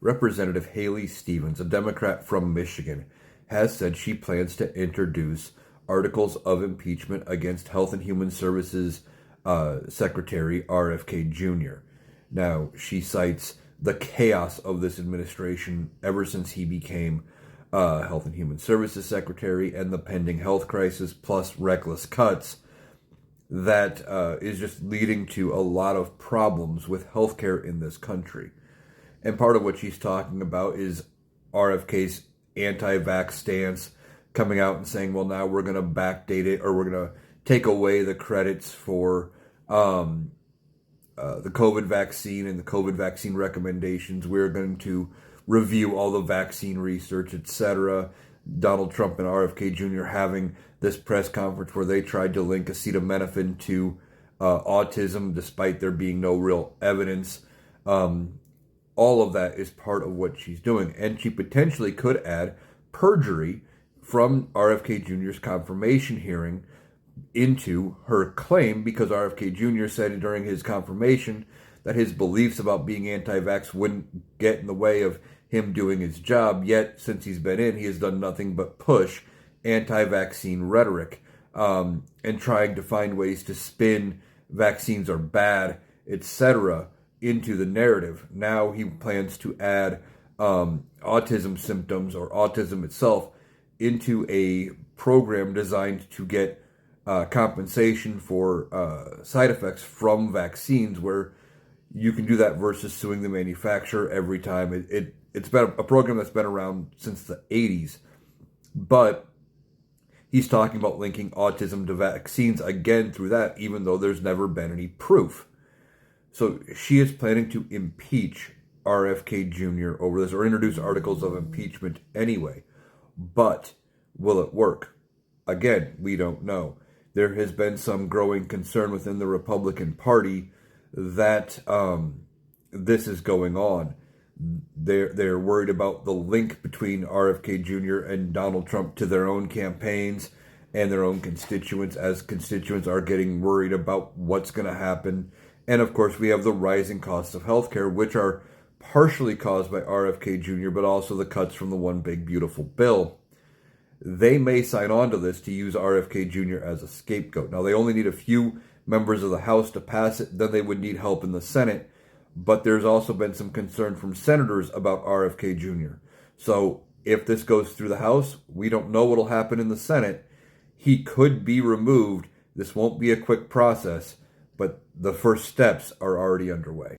Representative Haley Stevens, a Democrat from Michigan, has said she plans to introduce articles of impeachment against Health and Human Services Secretary RFK Jr. Now, she cites the chaos of this administration ever since he became Health and Human Services Secretary and the pending health crisis, plus reckless cuts that is just leading to a lot of problems with healthcare in this country. And part of what she's talking about is RFK's anti-vax stance, coming out and saying, well, now we're going to backdate it, or we're going to take away the credits for the COVID vaccine and the COVID vaccine recommendations. We're going to review all the vaccine research, etc. Donald Trump and RFK Jr. having this press conference where they tried to link acetaminophen to autism, despite there being no real evidence. All of that is part of what she's doing. And she potentially could add perjury from RFK Jr.'s confirmation hearing into her claim, because RFK Jr. said during his confirmation that his beliefs about being anti-vax wouldn't get in the way of him doing his job. Yet, since he's been in, he has done nothing but push anti-vaccine rhetoric and trying to find ways to spin vaccines are bad, etc., into the narrative. Now he plans to add autism symptoms or autism itself into a program designed to get compensation for side effects from vaccines, where you can do that versus suing the manufacturer every time. It's been a program that's been around since the 80s, but he's talking about linking autism to vaccines again through that, even though there's never been any proof. So she is planning to impeach RFK Jr. over this, or introduce articles of impeachment anyway. But will it work? Again, we don't know. There has been some growing concern within the Republican Party that this is going on. They're worried about the link between RFK Jr. and Donald Trump to their own campaigns and their own constituents, as constituents are getting worried about what's going to happen. And of course, we have the rising costs of healthcare, which are partially caused by RFK Jr., but also the cuts from the One Big Beautiful Bill. They may sign on to this to use RFK Jr. as a scapegoat. Now, they only need a few members of the House to pass it. Then they would need help in the Senate. But there's also been some concern from senators about RFK Jr. So if this goes through the House, we don't know what will happen in the Senate. He could be removed. This won't be a quick process, but the first steps are already underway.